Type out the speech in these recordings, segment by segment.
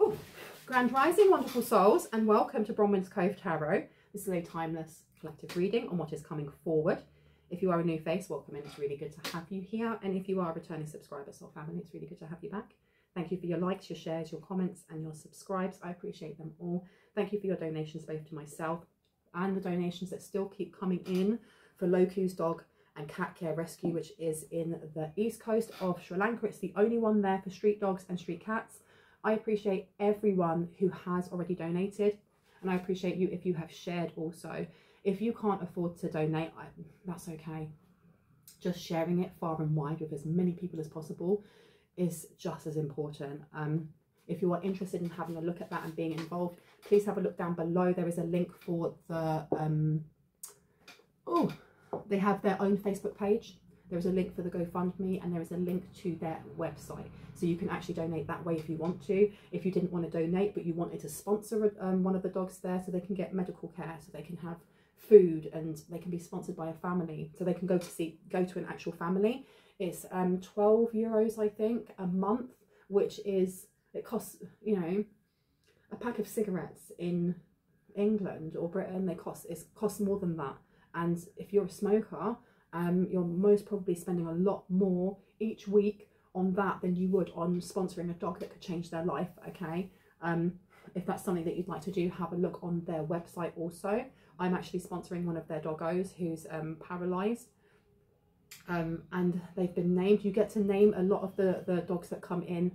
Oh, Grand Rising, wonderful souls, and welcome to Bronwen's Cove Tarot. This is a timeless collective reading on what is coming forward. If you are a new face, welcome in. It's really good to have you here. And if you are a returning subscriber, soul family, it's really good to have you back. Thank you for your likes, your shares, your comments, and your subscribes. I appreciate them all. Thank you for your donations, both to myself and the donations that still keep coming in for Loku's dog and cat care rescue, which is in the east coast of Sri Lanka. It's the only one there for street dogs and street cats. I appreciate everyone who has already donated, and I appreciate you if you have shared also. If you can't afford to donate, that's okay. Just sharing it far and wide with as many people as possible is just as important. If you are interested in having a look at that and being involved, please have a look down below. There is a link for the they have their own Facebook page. There is a link for the GoFundMe, and there is a link to their website, so you can actually donate that way if you want to. If you didn't want to donate but you wanted to sponsor one of the dogs there, so they can get medical care, so they can have food, and they can be sponsored by a family, so they can go to an actual family. It's 12 euros I think a month, which is, it costs, you know, a pack of cigarettes in England or Britain, it costs more than that. And if you're a smoker, you're most probably spending a lot more each week on that than you would on sponsoring a dog that could change their life, okay? If that's something that you'd like to do, have a look on their website also. I'm actually sponsoring one of their doggos who's paralysed, and they've been named. You get to name a lot of the dogs that come in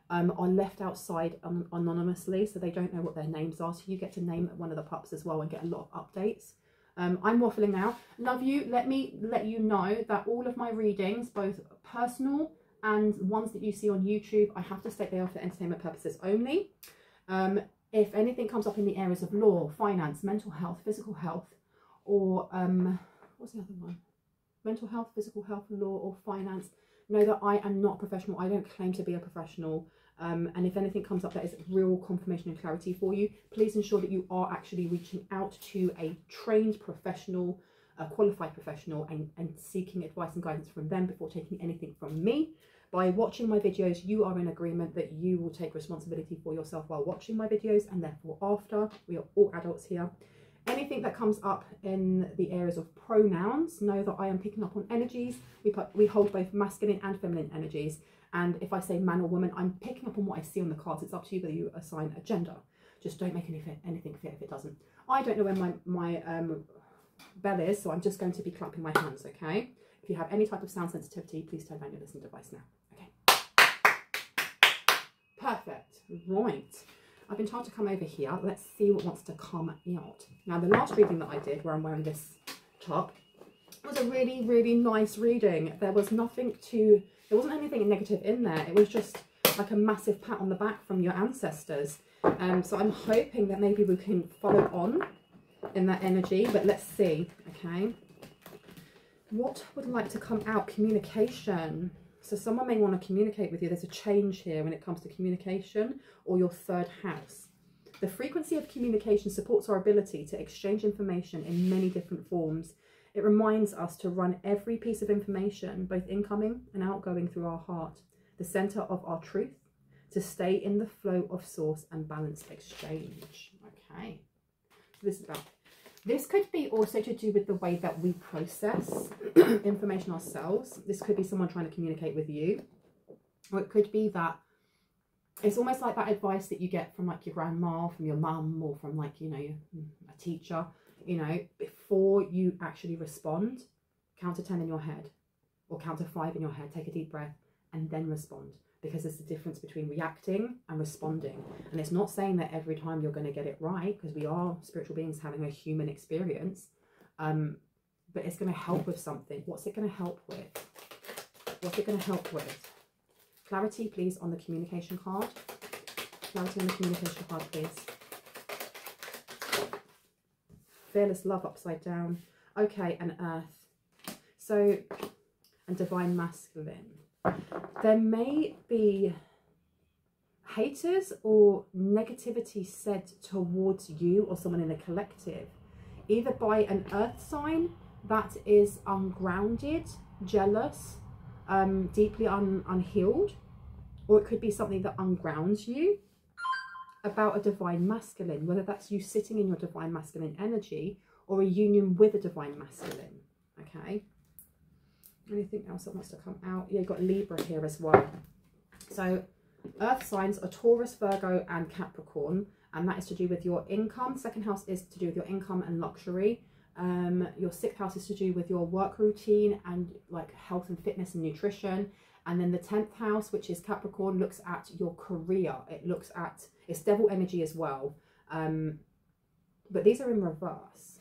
are left outside anonymously, so they don't know what their names are, so you get to name one of the pups as well and get a lot of updates. I'm waffling now. Love you. Let me let you know that all of my readings, both personal and ones that you see on YouTube, I have to state they are for entertainment purposes only. If anything comes up in the areas of law, finance, mental health, physical health, or what's the other one? Mental health, physical health, law, or finance, know that I am not a professional. I don't claim to be a professional. And if anything comes up that is real confirmation and clarity for you, please ensure that you are actually reaching out to a trained professional, a qualified professional, and seeking advice and guidance from them before taking anything from me. By watching my videos, you are in agreement that you will take responsibility for yourself while watching my videos, and therefore after. We are all adults here. Anything that comes up in the areas of pronouns, know that I am picking up on energies. We hold both masculine and feminine energies. And if I say man or woman, I'm picking up on what I see on the cards. It's up to you whether you assign a gender. Just don't make anything fit if it doesn't. I don't know where my bell is, so I'm just going to be clapping my hands, okay? If you have any type of sound sensitivity, please turn down your listening device now. Okay. Perfect. Right. I've been told to come over here. Let's see what wants to come out. Now, the last reading that I did, where I'm wearing this top, was a really, really nice reading. There wasn't anything negative in there. It was just like a massive pat on the back from your ancestors. So I'm hoping that maybe we can follow on in that energy, but let's see, okay? What would like to come out? Communication. So someone may want to communicate with you. There's a change here when it comes to communication or your third house. The frequency of communication supports our ability to exchange information in many different forms. It reminds us to run every piece of information, both incoming and outgoing, through our heart, the center of our truth, to stay in the flow of source and balanced exchange. Okay, so this could be also to do with the way that we process information ourselves. This could be someone trying to communicate with you, or it could be that it's almost like that advice that you get from like your grandma, from your mum, or from like, you know, a teacher. You know, before you actually respond, count to 10 in your head or count to 5 in your head, take a deep breath and then respond, because there's the difference between reacting and responding. And it's not saying that every time you're going to get it right, because we are spiritual beings having a human experience, but it's going to help with something. What's it going to help with? What's it going to help with? Clarity, please, on the communication card. Clarity on the communication card, please. Fearless love upside down. Okay, and earth. So, and divine masculine. There may be haters or negativity said towards you or someone in the collective, either by an earth sign that is ungrounded, jealous, deeply unhealed, or it could be something that ungrounds you. about a divine masculine, whether that's you sitting in your divine masculine energy or a union with a divine masculine. Okay. Anything else that wants to come out? Yeah, you've got Libra here as well. So earth signs are Taurus, Virgo and Capricorn, and that is to do with your income. Second house is to do with your income and luxury. Your sixth house is to do with your work routine and like health and fitness and nutrition. And then the 10th house, which is Capricorn, looks at your career. It looks at, it's devil energy as well. But these are in reverse.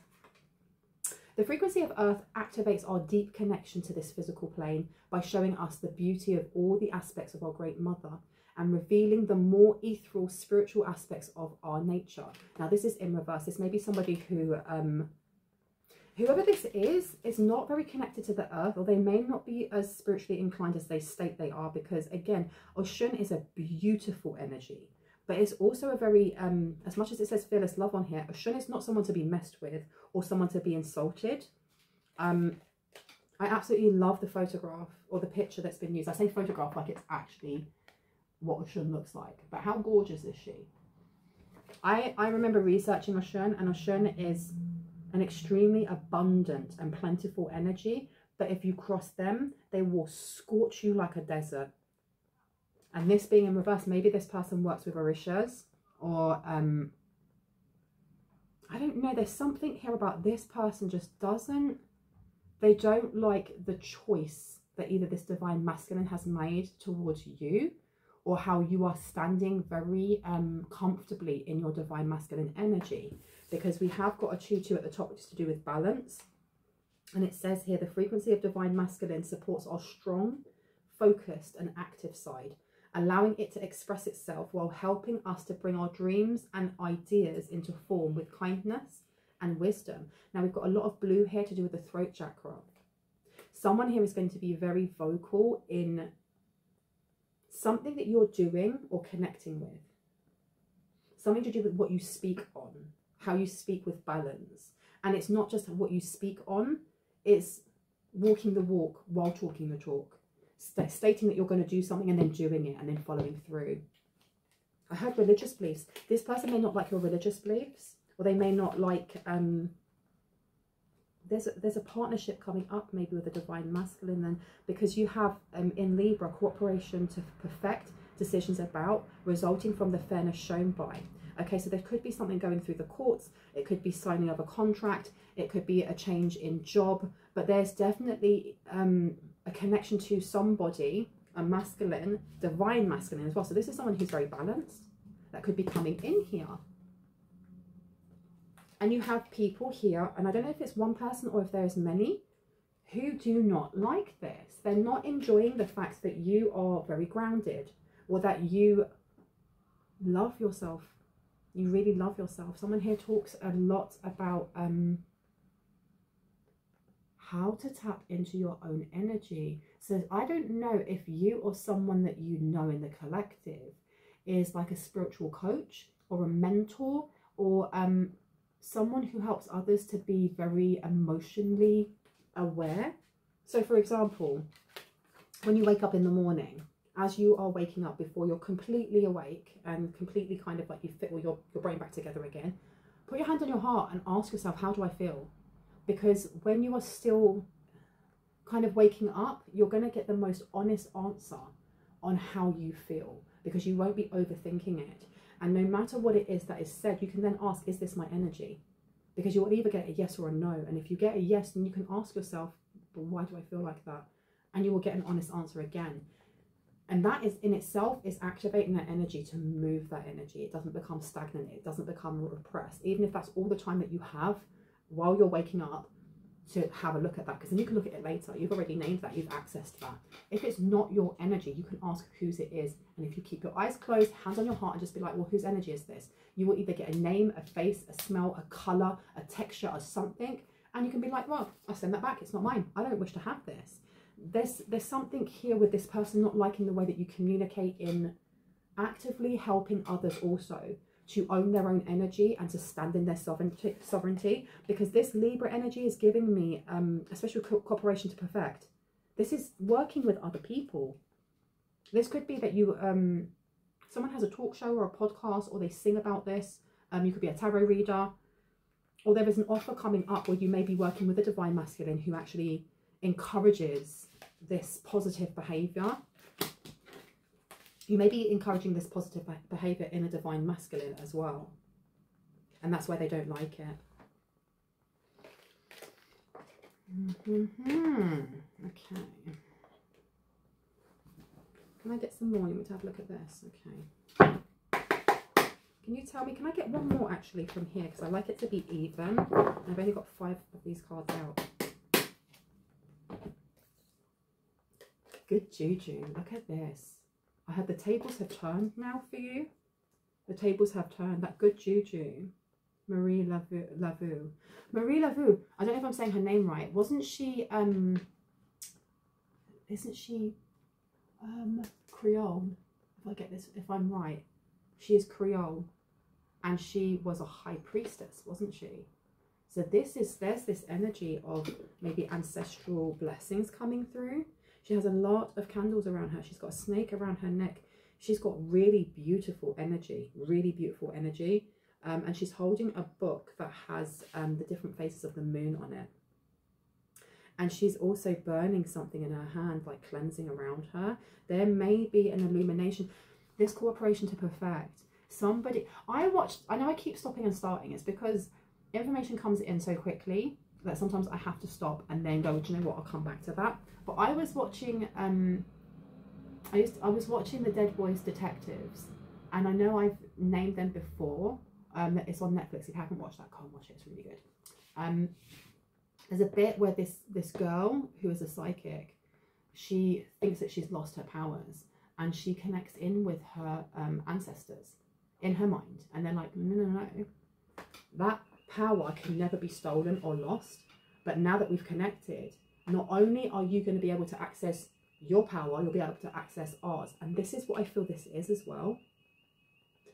The frequency of Earth activates our deep connection to this physical plane by showing us the beauty of all the aspects of our Great Mother and revealing the more ethereal spiritual aspects of our nature. Now, this is in reverse. This may be somebody who, whoever this is not very connected to the Earth, or they may not be as spiritually inclined as they state they are, because again, Oshun is a beautiful energy. But it's also a very, as much as it says fearless love on here, Oshun is not someone to be messed with or someone to be insulted. I absolutely love the photograph or the picture that's been used. I say photograph like it's actually what Oshun looks like. But how gorgeous is she? I remember researching Oshun, and Oshun is an extremely abundant and plentiful energy. But if you cross them, they will scorch you like a desert. And this being in reverse, maybe this person works with Orishas, or I don't know, there's something here about this person just doesn't, they don't like the choice that either this divine masculine has made towards you, or how you are standing very comfortably in your divine masculine energy. Because we have got a 2-2 at the top, which is to do with balance. And it says here, the frequency of divine masculine supports our strong, focused and active side, allowing it to express itself while helping us to bring our dreams and ideas into form with kindness and wisdom. Now, we've got a lot of blue here to do with the throat chakra. Someone here is going to be very vocal in something that you're doing or connecting with. Something to do with what you speak on, how you speak with balance. And it's not just what you speak on, it's walking the walk while talking the talk. Stating that you're going to do something and then doing it and then following through. I heard religious beliefs. This person may not like your religious beliefs, or they may not like, there's a partnership coming up maybe with a divine masculine then, because you have in Libra cooperation to perfect decisions about, resulting from the fairness shown by. Okay, so there could be something going through the courts, it could be signing of a contract, it could be a change in job, but there's definitely a connection to somebody, a masculine, divine masculine as well. So this is someone who's very balanced, that could be coming in here. And you have people here, and I don't know if it's one person or if there's many, who do not like this. They're not enjoying the fact that you are very grounded, or that you love yourself. You really love yourself. Someone here talks a lot about how to tap into your own energy. So I don't know if you or someone that you know in the collective is like a spiritual coach or a mentor, or someone who helps others to be very emotionally aware. So for example, when you wake up in the morning, as you are waking up, before you're completely awake and completely kind of like you fit all your brain back together again, put your hand on your heart and ask yourself, how do I feel? Because when you are still kind of waking up, you're going to get the most honest answer on how you feel, because you won't be overthinking it. And no matter what it is that is said, you can then ask, is this my energy? Because you'll either get a yes or a no. And if you get a yes, then you can ask yourself, but why do I feel like that? And you will get an honest answer again. And that is in itself is activating that energy to move that energy. It doesn't become stagnant. It doesn't become repressed. Even if that's all the time that you have while you're waking up to have a look at that. Because then you can look at it later. You've already named that. You've accessed that. If it's not your energy, you can ask whose it is. And if you keep your eyes closed, hands on your heart, and just be like, well, whose energy is this? You will either get a name, a face, a smell, a colour, a texture, or something. And you can be like, well, I'll send that back. It's not mine. I don't wish to have this. There's something here with this person not liking the way that you communicate in actively helping others also to own their own energy and to stand in their sovereignty, because this Libra energy is giving me especially cooperation to perfect. This is working with other people. This could be that you someone has a talk show or a podcast, or they sing about this. You could be a tarot reader, or there is an offer coming up where you may be working with a divine masculine who actually encourages this positive behavior. You may be encouraging this positive behavior in a divine masculine as well. And that's why they don't like it. Okay. Can I get some more? You want to have a look at this? Okay. Can you tell me, can I get one more actually from here? Because I like it to be even. I've only got 5 of these cards out. Good juju. Look at this. I heard the tables have turned now for you. The tables have turned. That good juju. Marie Laveau. Marie Laveau. I don't know if I'm saying her name right. Wasn't she, isn't she Creole? If I get this, if I'm right. She is Creole. And she was a high priestess, wasn't she? So there's this energy of maybe ancestral blessings coming through. She has a lot of candles around her. She's got a snake around her neck. She's got really beautiful energy, and she's holding a book that has the different phases of the moon on it. And she's also burning something in her hand, like cleansing around her. There may be an illumination. This cooperation to perfect. Somebody, I know I keep stopping and starting. It's because information comes in so quickly that sometimes I have to stop and then go, do you know what, I'll come back to that. But I was watching, I was watching the Dead Boys Detectives, and I know I've named them before. It's on Netflix. If you haven't watched that, go and watch it. It's really good. There's a bit where this girl who is a psychic, she thinks that she's lost her powers, and she connects in with her ancestors in her mind, and they're like, no, that power can never be stolen or lost. But now that we've connected, not only are you going to be able to access your power, you'll be able to access ours. And this is what I feel this is as well.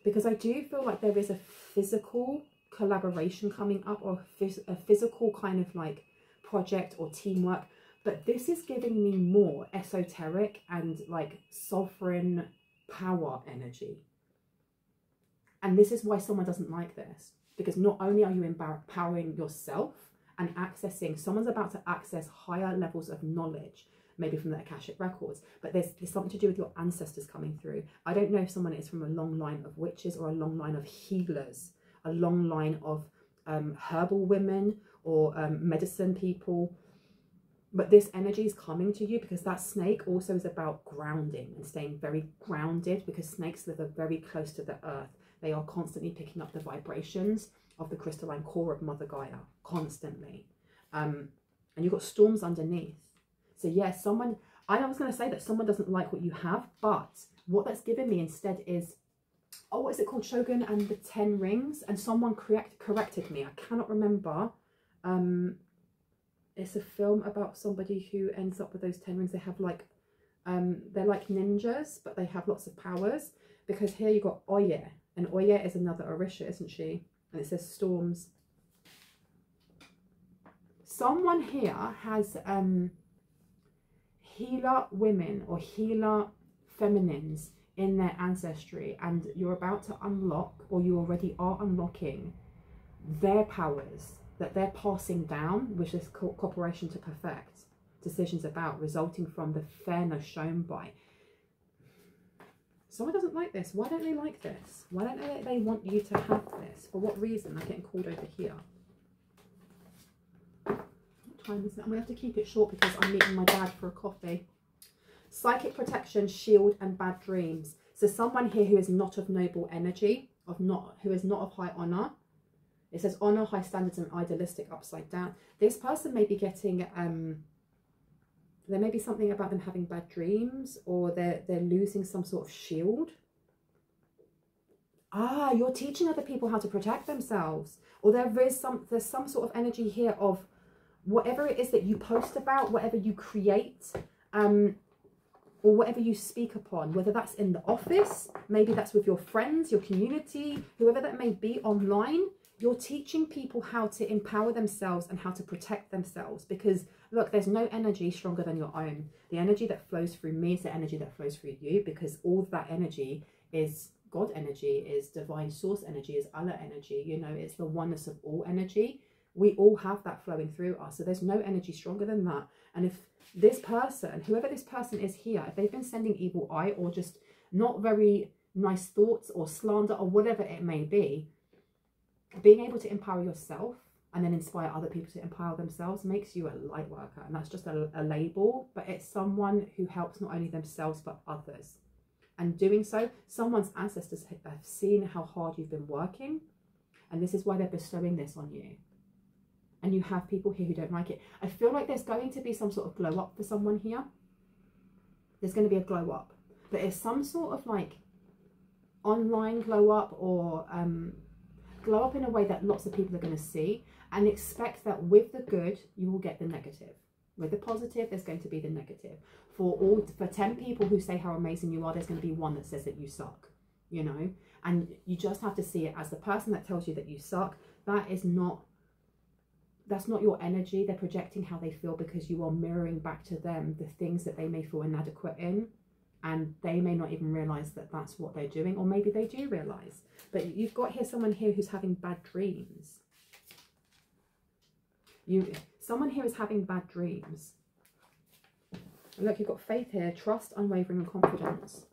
Because I do feel like there is a physical collaboration coming up, or a physical kind of like project or teamwork. But this is giving me more esoteric and like sovereign power energy. And this is why someone doesn't like this. Because not only are you empowering yourself and accessing, someone's about to access higher levels of knowledge, maybe from the Akashic records, but there's something to do with your ancestors coming through. I don't know if someone is from a long line of witches or a long line of healers, a long line of herbal women or medicine people. But this energy is coming to you because that snake also is about grounding and staying very grounded, because snakes live very close to the earth. They are constantly picking up the vibrations of the crystalline core of Mother Gaia, constantly. And you've got storms underneath. So yes, I was going to say that someone doesn't like what you have, but what that's given me instead is, oh, what is it called? Shogun and the 10 Rings. And someone corrected me. I cannot remember. It's a film about somebody who ends up with those 10 rings. They have like, they're like ninjas, but they have lots of powers. Because here you've got Oye. And Oye is another Orisha, isn't she? And it says storms. Someone here has healer women or healer feminines in their ancestry, and you're about to unlock, or you already are unlocking, their powers that they're passing down, which is cooperation to perfect decisions about, resulting from the fairness shown by. Someone doesn't like this. Why don't they like this? Why don't they want you to have this? For what reason? I'm getting called over here. What time is it? I'm going to have to keep it short because I'm meeting my dad for a coffee. Psychic protection, shield, and bad dreams. So someone here who is not of noble energy, who is not of high honor. It says honor, high standards, and idealistic upside down. This person may be getting there may be something about them having bad dreams, or they're losing some sort of shield. Ah, you're teaching other people how to protect themselves. Or there's some sort of energy here of whatever it is that you post about, whatever you create, or whatever you speak upon, whether that's in the office, maybe that's with your friends, your community, whoever that may be online. You're teaching people how to empower themselves and how to protect themselves, because look, there's no energy stronger than your own. The energy that flows through me is the energy that flows through you, because all of that energy is God energy, is divine source energy, is Allah energy. You know, it's the oneness of all energy. We all have that flowing through us. So there's no energy stronger than that. And if this person, whoever this person is here, if they've been sending evil eye or just not very nice thoughts or slander or whatever it may be, being able to empower yourself and then inspire other people to empower themselves makes you a light worker. And that's just a label, but it's someone who helps not only themselves but others. And doing so, someone's ancestors have seen how hard you've been working, and this is why they're bestowing this on you. And you have people here who don't like it. I feel like there's going to be some sort of glow up for someone here. There's going to be a glow up, but it's some sort of like online glow up, or glow up in a way that lots of people are going to see, and expect that with the good you will get the negative. With the positive, there's going to be the negative. For 10 people who say how amazing you are, there's going to be one that says that you suck, you know. And you just have to see it as the person that tells you that you suck. That's not your energy. They're projecting how they feel because you are mirroring back to them the things that they may feel inadequate in, and they may not even realize that that's what they're doing, or maybe they do realize. But you've got here someone here who's having bad dreams. Someone here is having bad dreams. And look, you've got faith here, trust, unwavering, and confidence.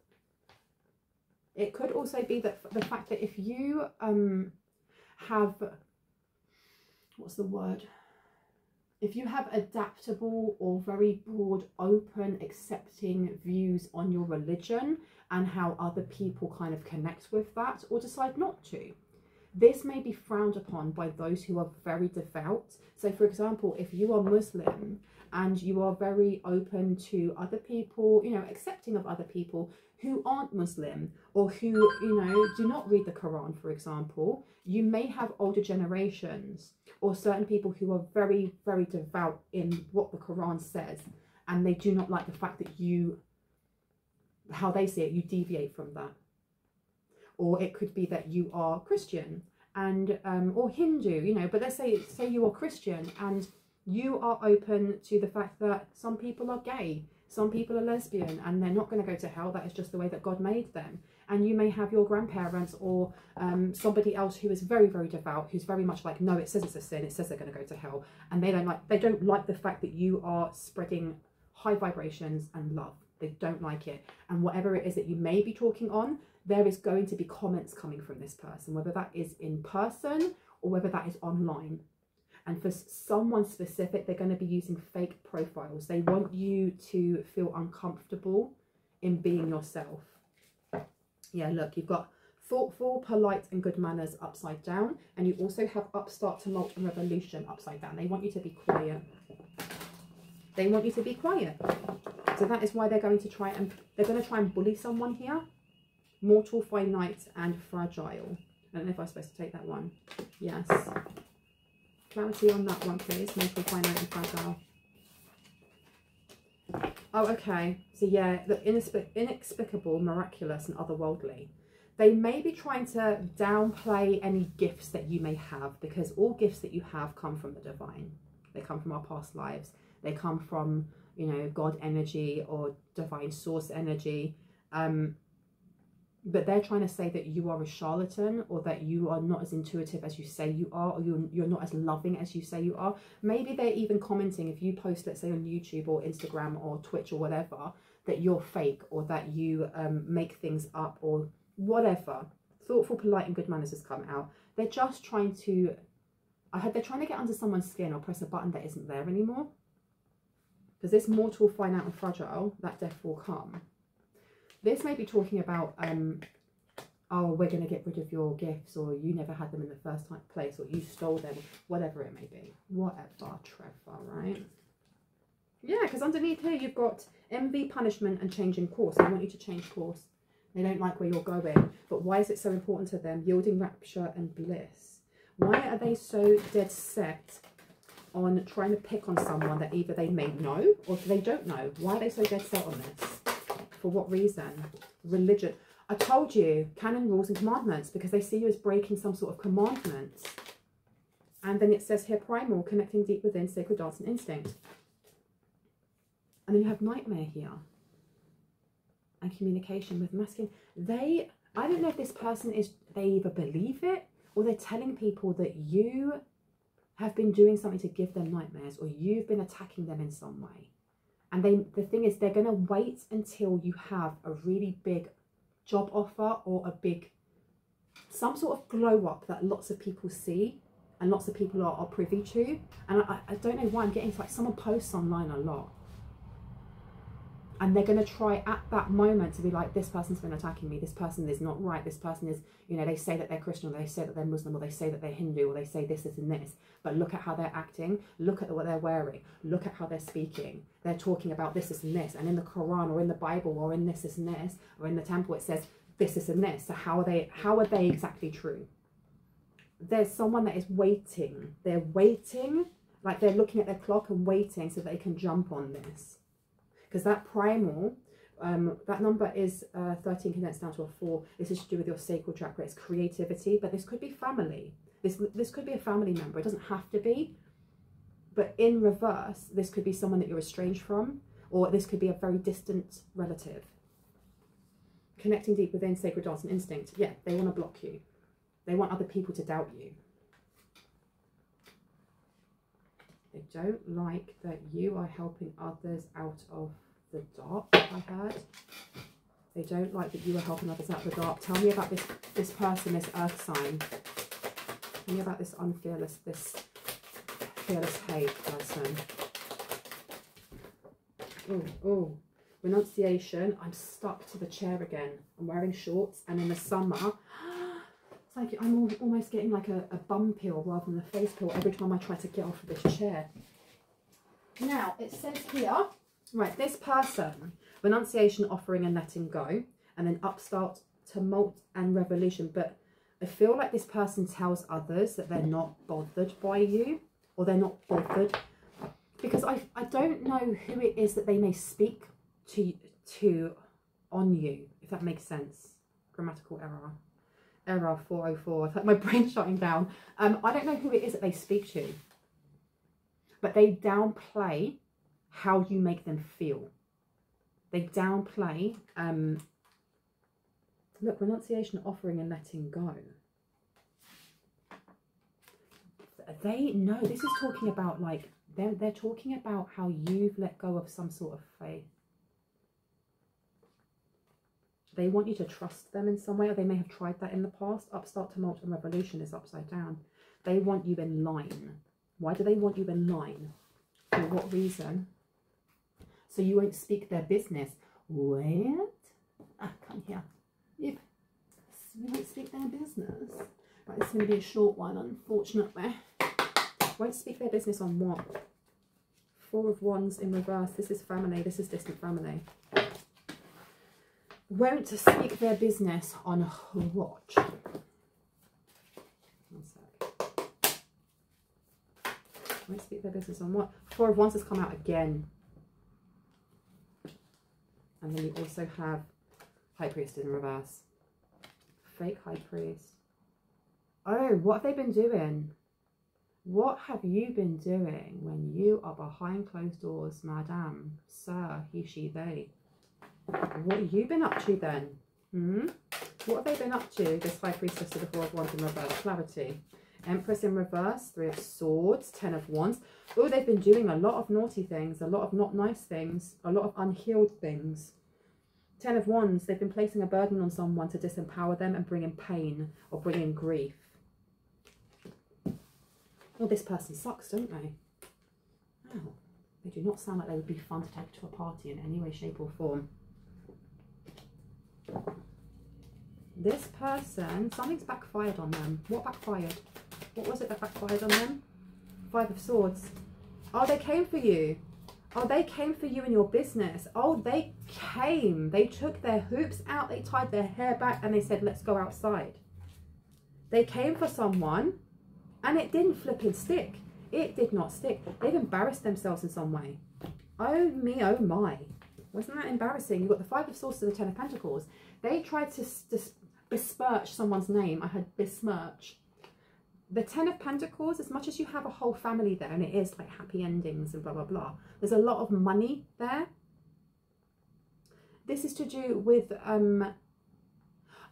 It could also be that the fact that if you have, what's the word? If you have adaptable or very broad, open, accepting views on your religion and how other people kind of connect with that or decide not to, this may be frowned upon by those who are very devout. So for example, if you are Muslim and you are very open to other people, you know, accepting of other people who aren't Muslim, or who, you know, do not read the Quran, for example, you may have older generations or certain people who are very, very devout in what the Quran says, and they do not like the fact that you, how they see it, you deviate from that. Or it could be that you are Christian and or Hindu, you know, but let's say you are Christian and you are open to the fact that some people are gay, some people are lesbian, and they're not going to go to hell. That is just the way that God made them. And you may have your grandparents or somebody else who is very, very devout, who's very much like, no, it says it's a sin, it says they're going to go to hell, and they don't like the fact that you are spreading high vibrations and love. They don't like it. And whatever it is that you may be talking on, there is going to be comments coming from this person, whether that is in person or whether that is online. And for someone specific, they're going to be using fake profiles. They want you to feel uncomfortable in being yourself. Yeah, look, you've got thoughtful, polite, and good manners upside down. And you also have upstart, tumult, and revolution upside down. They want you to be quiet. They want you to be quiet. So that is why they're going to try and bully someone here. Mortal, finite, and fragile. I don't know if I was supposed to take that one. Yes. Clarity on that one, please. Mortal, finite, and fragile. Oh, okay. So yeah, the inexplicable, miraculous, and otherworldly. They may be trying to downplay any gifts that you may have, because all gifts that you have come from the divine. They come from our past lives. They come from, you know, God energy or divine source energy. But they're trying to say that you are a charlatan, or that you are not as intuitive as you say you are, or you're not as loving as you say you are. Maybe they're even commenting if you post, let's say on YouTube or Instagram or Twitch or whatever, that you're fake, or that you make things up or whatever. Thoughtful, polite, and good manners has come out. They're just trying to, I heard they're trying to get under someone's skin or press a button that isn't there anymore. Because this mortal, finite, and fragile, that death will come. This may be talking about, oh, we're going to get rid of your gifts, or you never had them in the first place, or you stole them, whatever it may be. Whatever, Trevor, right? Yeah, because underneath here you've got envy, punishment, and changing course. They want you to change course. They don't like where you're going. But why is it so important to them? Yielding, rapture, and bliss. Why are they so dead set on trying to pick on someone that either they may know or they don't know? Why are they so dead set on this? For what reason? Religion. I told you, canon, rules, and commandments, because they see you as breaking some sort of commandments. And then it says here, primal, connecting deep within, sacred dance and instinct. And then you have nightmare here. And communication with masculine. They I don't know if this person is, they either believe it or they're telling people that you have been doing something to give them nightmares, or you've been attacking them in some way. And the thing is, they're going to wait until you have a really big job offer or some sort of glow up that lots of people see and lots of people are privy to. And I don't know why I'm getting to, like, someone posts online a lot. And they're going to try at that moment to be like, this person's been attacking me, this person is not right, this person is, you know, they say that they're Christian, or they say that they're Muslim, or they say that they're Hindu, or they say this, and this. But look at how they're acting, look at what they're wearing, look at how they're speaking. They're talking about this, and this. And in the Quran, or in the Bible, or in this, and this, or in the temple, it says this, and this. So how are they exactly true? There's someone that is waiting. They're waiting, like they're looking at their clock and waiting so they can jump on this. Because that primal, that number is 13 condensed down to a 4. This is to do with your sacral chakra. It's creativity, but this could be family. This could be a family member. It doesn't have to be. But in reverse, this could be someone that you're estranged from, or this could be a very distant relative. Connecting deep within, sacred dance and instinct. Yeah, they want to block you. They want other people to doubt you. They don't like that you are helping others out of the dark, I heard. They don't like that you are helping others out of the dark. Tell me about this person, this earth sign. Tell me about this unfearless, this fearless hate person. Oh, renunciation. I'm stuck to the chair again. I'm wearing shorts, and in the summer, like I'm almost getting like a bum peel rather than a face peel every time I try to get off of this chair. Now, it says here, right, this person, renunciation, offering and letting go, and then upstart, tumult and revolution. But I feel like this person tells others that they're not bothered by you, or they're not bothered, because I don't know who it is that they may speak to on you, if that makes sense. Grammatical error. Error 404. It's like my brain's shutting down. I don't know who it is that they speak to, but they downplay how you make them feel. They downplay, look, renunciation, offering and letting go. They know, this is talking about, like, they're talking about how you've let go of some sort of faith. They want you to trust them in some way, or they may have tried that in the past. Upstart, tumult and revolution is upside down. They want you in line. Why do they want you in line? For what reason? So you won't speak their business. What? Ah, come here. Yep. So you won't speak their business. Right, this is going to be a short one, unfortunately. Won't speak their business on what? 4 of Wands in reverse. This is family. This is distant family. Won't speak their business on what? 1 sec. Won't speak their business on what? 4 of Wands has come out again. And then you also have High Priest in reverse. Fake High Priest. Oh, what have they been doing? What have you been doing when you are behind closed doors, madame, sir, he, she, they? What have you been up to then? What have they been up to? This High Priestess to the 4 of Wands in reverse. Clarity. Empress in reverse. 3 of Swords. 10 of Wands. Oh, they've been doing a lot of naughty things. A lot of not nice things. A lot of unhealed things. 10 of Wands. They've been placing a burden on someone to disempower them and bring in pain or bring in grief. Well, this person sucks, don't they? Oh, they do not sound like they would be fun to take to a party in any way, shape or form. This person, something's backfired on them. What backfired? What was it that backfired on them? 5 of Swords. Oh, they came for you. Oh, they came for you in your business. Oh, they came. They took their hoops out. They tied their hair back and they said, let's go outside. They came for someone and it didn't flipping stick. It did not stick. They've embarrassed themselves in some way. Oh me, oh my. Wasn't that embarrassing? You've got the 5 of Swords to the 10 of Pentacles. They tried to besmirch someone's name. I had besmirch. The 10 of Pentacles, as much as you have a whole family there, and it is like happy endings and blah, blah, blah, there's a lot of money there. This is to do with,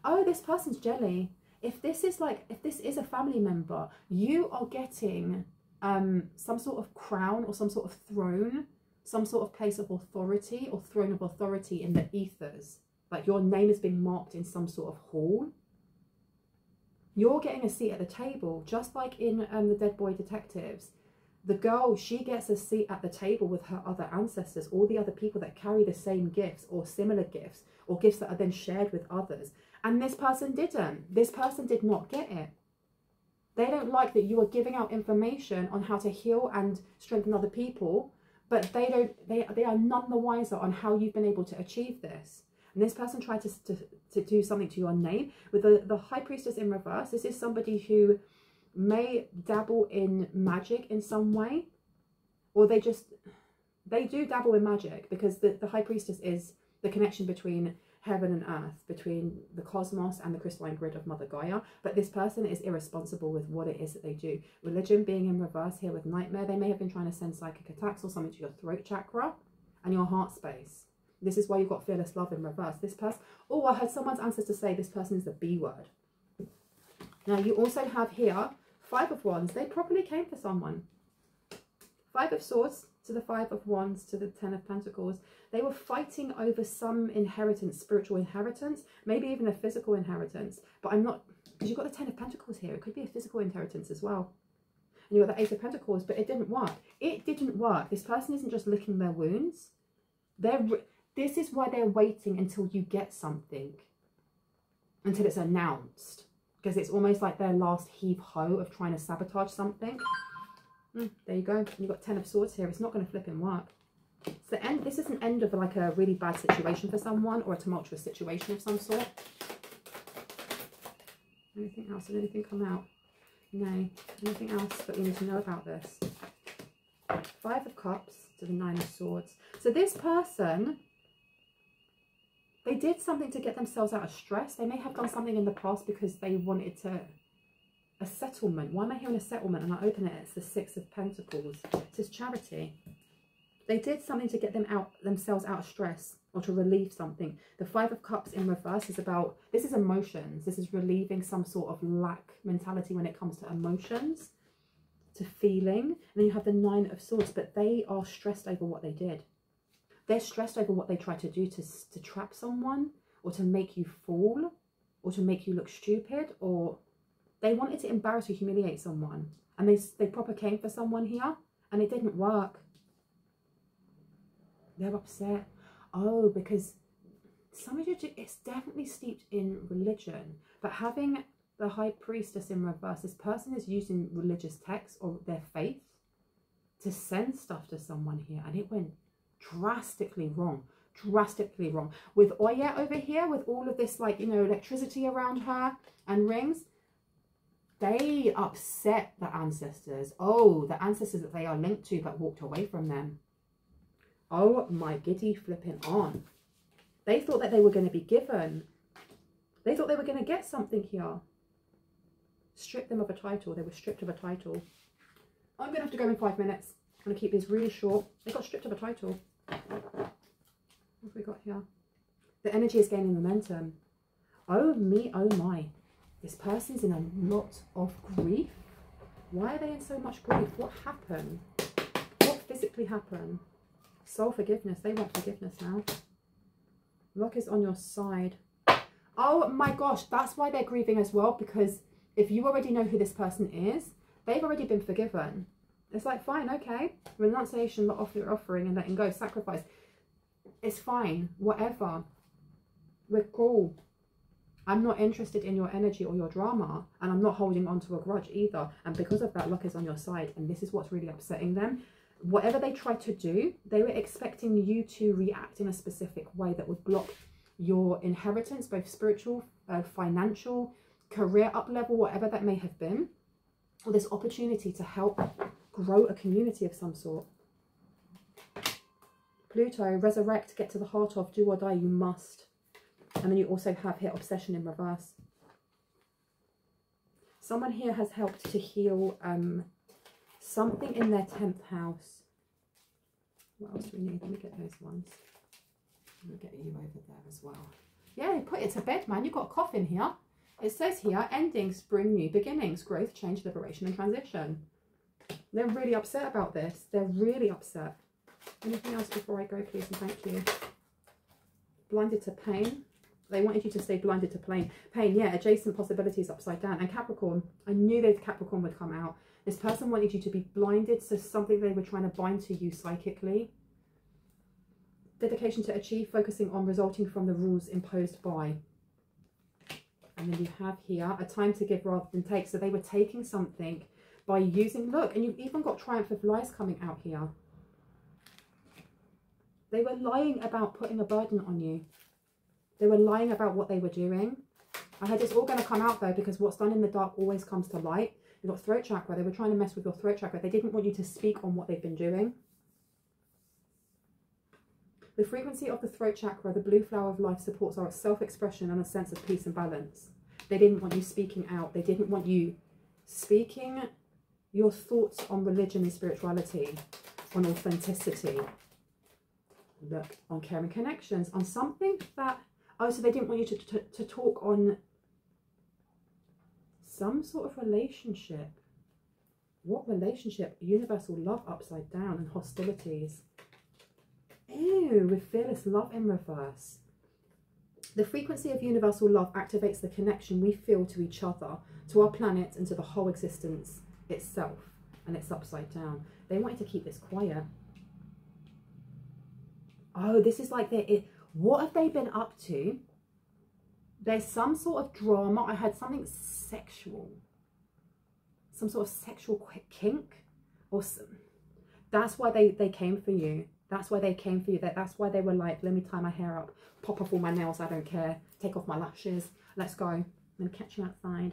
Oh, this person's jelly. If this is a family member, you are getting some sort of crown or some sort of throne, some sort of place of authority or throne of authority in the ethers. Like your name is being marked in some sort of hall. You're getting a seat at the table, just like in the Dead Boy Detectives. The girl, she gets a seat at the table with her other ancestors, all the other people that carry the same gifts or similar gifts, or gifts that are then shared with others. And this person didn't. This person did not get it. They don't like that you are giving out information on how to heal and strengthen other people, but they are none the wiser on how you've been able to achieve this. And this person tried to do something to your name. With the High Priestess in reverse, this is somebody who may dabble in magic in some way, or they do dabble in magic, because the High Priestess is the connection between heaven and earth, between the cosmos and the crystalline grid of Mother Gaia. But this person is irresponsible with what it is that they do. Religion being in reverse here with nightmare, they may have been trying to send psychic attacks or something to your throat chakra and your heart space. This is why you've got fearless love in reverse. This person, oh, I heard someone's ancestor say this person is the B word. Now you also have here 5 of Wands. They probably came for someone. 5 of Swords to the 5 of Wands to the 10 of Pentacles. They were fighting over some inheritance, spiritual inheritance, maybe even a physical inheritance. But I'm not, because you've got the 10 of Pentacles here. It could be a physical inheritance as well. And you've got the 8 of Pentacles, but it didn't work. It didn't work. This person isn't just licking their wounds. This is why they're waiting until you get something, until it's announced. Because it's almost like their last heave-ho of trying to sabotage something. There you go. You've got 10 of Swords here. It's not going to flip and work. It's the end. This is an end of like a really bad situation for someone, or a tumultuous situation of some sort. Anything else? Did anything come out? No. Anything else that we need to know about this? 5 of Cups to the 9 of Swords. So this person, they did something to get themselves out of stress. They may have done something in the past because they wanted a settlement. Why am I hearing a settlement? And I open it, it's the 6 of Pentacles. It says charity. They did something to get themselves out of stress, or to relieve something. The 5 of Cups in reverse is about, this is emotions. This is relieving some sort of lack mentality when it comes to emotions, to feeling. And then you have the 9 of Swords, but they are stressed over what they did. They're stressed over what they tried to do to trap someone, or to make you fall, or to make you look stupid, or they wanted to embarrass or humiliate someone. And they proper came for someone here, and it didn't work. They're upset. Oh, because some of you, it's definitely steeped in religion. But having the High Priestess in reverse, this person is using religious texts or their faith to send stuff to someone here, and it went drastically wrong. Drastically wrong. With Oya over here, with all of this, like, you know, electricity around her and rings, they upset the ancestors. Oh, the ancestors that they are linked to, but walked away from them. Oh my giddy flipping on. They thought that they were going to be given. They thought they were going to get something here. Strip them of a title. They were stripped of a title. I'm going to have to go in 5 minutes. I'm going to keep these really short. They got stripped of a title. What have we got here? The energy is gaining momentum. Oh me, oh my. This person's in a lot of grief. Why are they in so much grief? What happened? What physically happened? Soul forgiveness. They want forgiveness now. Luck is on your side. Oh my gosh, that's why they're grieving as well, because if you already know who this person is, they've already been forgiven. It's like, fine, okay. Renunciation, offering and letting go, sacrifice. It's fine, whatever. We're cool. I'm not interested in your energy or your drama, and I'm not holding on to a grudge either. And because of that, luck is on your side, and this is what's really upsetting them. Whatever they tried to do, they were expecting you to react in a specific way that would block your inheritance, both spiritual, financial, career up level, whatever that may have been, or this opportunity to help grow a community of some sort. Pluto, resurrect, get to the heart of, do or die, you must. And then you also have here obsession in reverse. Someone here has helped to heal something in their 10th house. What else do we need? Let me get those ones. I'm going to get you over there as well. Yeah, put it to bed, man. You've got a coffin here. It says here, endings bring new beginnings, growth, change, liberation and transition. They're really upset about this. They're really upset. Anything else before I go, please, and thank you. Blinded to pain. They wanted you to stay blinded to pain. Yeah, adjacent possibilities upside down. And Capricorn, I knew that Capricorn would come out. This person wanted you to be blinded to something they were trying to bind to you psychically. Dedication to achieve, focusing on resulting from the rules imposed by. And then you have here, a time to give rather than take. So they were taking something by using, look, and you've even got triumph of lies coming out here. They were lying about putting a burden on you. They were lying about what they were doing. I had it's all going to come out though, because what's done in the dark always comes to light. You've got throat chakra. They were trying to mess with your throat chakra. They didn't want you to speak on what they've been doing. The frequency of the throat chakra, the blue flower of life, supports our self-expression and a sense of peace and balance. They didn't want you speaking out. They didn't want you speaking your thoughts on religion and spirituality, on authenticity. Look, on caring connections, on something that, oh, so they didn't want you to talk on some sort of relationship. What relationship? Universal love upside down and hostilities. Ew, with fearless love in reverse. The frequency of universal love activates the connection we feel to each other, to our planet and to the whole existence itself. And it's upside down. They wanted to keep this quiet. Oh, this is like, what have they been up to? There's some sort of drama. I had something sexual. Some sort of sexual kink. Or some, that's why they came for you. That's why they came for you. That's why they were like, let me tie my hair up, pop off all my nails, I don't care, take off my lashes, let's go. I'm going to catch you outside.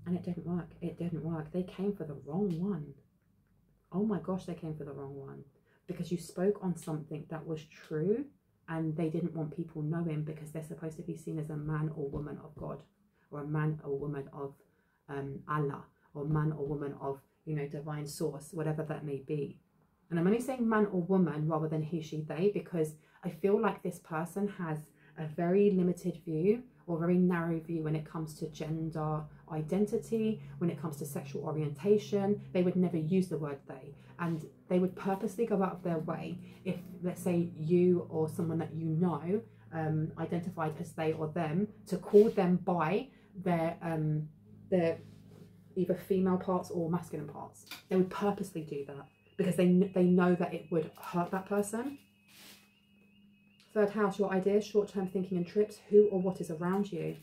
And it didn't work. It didn't work. They came for the wrong one. Oh my gosh, they came for the wrong one. Because you spoke on something that was true and they didn't want people knowing, because they're supposed to be seen as a man or woman of God, or a man or woman of Allah, or man or woman of, you know, divine source, whatever that may be. And I'm only saying man or woman rather than he, she, they, because I feel like this person has a very limited view or very narrow view when it comes to gender identity, when it comes to sexual orientation. They would never use the word they, and they would purposely go out of their way if, let's say, you or someone that you know identified as they or them, to call them by their either female parts or masculine parts. They would purposely do that because they know that it would hurt that person. Third house, your ideas, short-term thinking and trips, who or what is around you.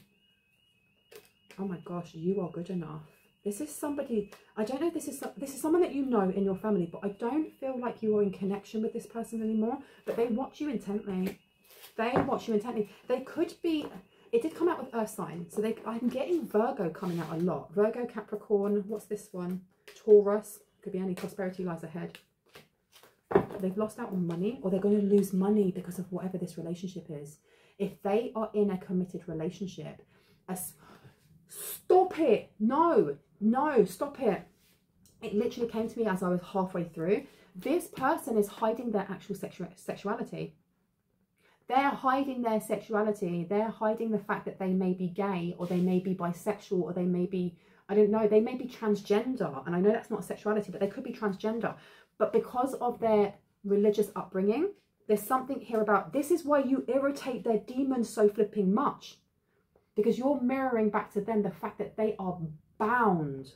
Oh my gosh, you are good enough. This is somebody, I don't know if this is someone that you know in your family, but I don't feel like you are in connection with this person anymore, but they watch you intently. They watch you intently. They could be, it did come out with Earth sign, so I'm getting Virgo coming out a lot. Virgo, Capricorn, what's this one? Taurus, could be any, prosperity lies ahead. They've lost out on money, or they're going to lose money because of whatever this relationship is. If they are in a committed relationship, stop it. No, stop it. It literally came to me as I was halfway through. This person is hiding their actual sexuality. They're hiding their sexuality. They're hiding the fact that they may be gay, or they may be bisexual, or they may be, I don't know, they may be transgender. And I know that's not sexuality, but they could be transgender. But because of their religious upbringing, there's something here about, this is why you irritate their demons so flipping much. Because you're mirroring back to them the fact that they are bound.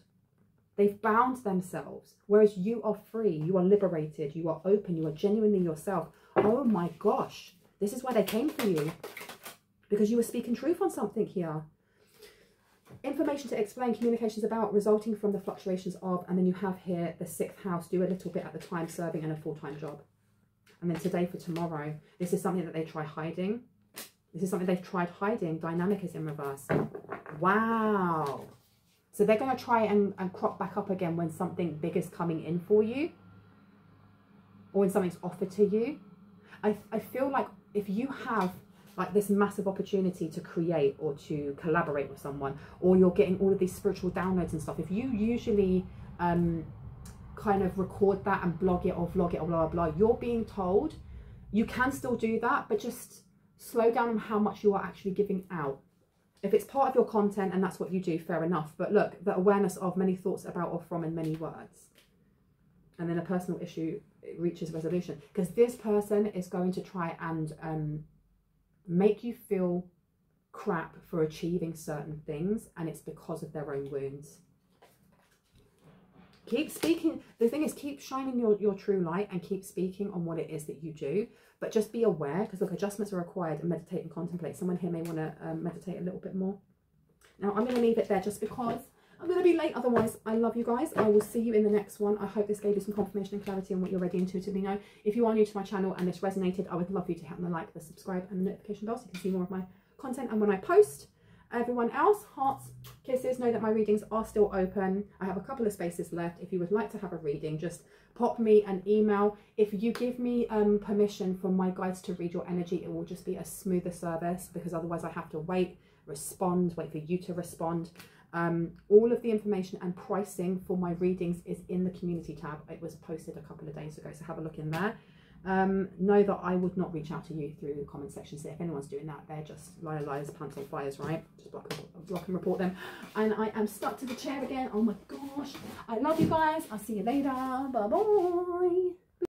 They've bound themselves. Whereas you are free, you are liberated, you are open, you are genuinely yourself. Oh my gosh. This is why they came for you. Because you were speaking truth on something here. Information to explain, communications about, resulting from the fluctuations of, and then you have here the 6th house, do a little bit at the time, serving and a full-time job. And then today for tomorrow, this is something that they try hiding. This is something they've tried hiding. Dynamic is in reverse. Wow. So they're going to try and crop back up again when something big is coming in for you, or when something's offered to you. I feel like if you have like this massive opportunity to create or to collaborate with someone, or you're getting all of these spiritual downloads and stuff, if you usually kind of record that and blog it or vlog it or blah, blah, blah, you're being told you can still do that, but just slow down on how much you are actually giving out. If it's part of your content and that's what you do, fair enough. But look, the awareness of many thoughts about or from in many words. And then a personal issue reaches resolution. Because this person is going to try and make you feel crap for achieving certain things. And it's because of their own wounds. Keep speaking. The thing is, keep shining your true light and keep speaking on what it is that you do. But just be aware, because look, adjustments are required, and meditate and contemplate. Someone here may want to meditate a little bit more. Now, I'm going to leave it there just because I'm going to be late. Otherwise, I love you guys. I will see you in the next one. I hope this gave you some confirmation and clarity on what you're ready intuitively know. If you are new to my channel and this resonated, I would love you to hit the like, the subscribe and the notification bell so you can see more of my content and when I post. Everyone else, hearts, kisses, know that my readings are still open. I have a couple of spaces left. If you would like to have a reading, just pop me an email. If you give me permission for my guides to read your energy, it will just be a smoother service, because otherwise I have to wait for you to respond. All of the information and pricing for my readings is in the community tab. It was posted a couple of days ago, so have a look in there. Know that I would not reach out to you through the comment section. So if anyone's doing that, they're just liars, pants on fires, right? Just block and report them. And I am stuck to the chair again. Oh my gosh. I love you guys. I'll see you later. Bye bye.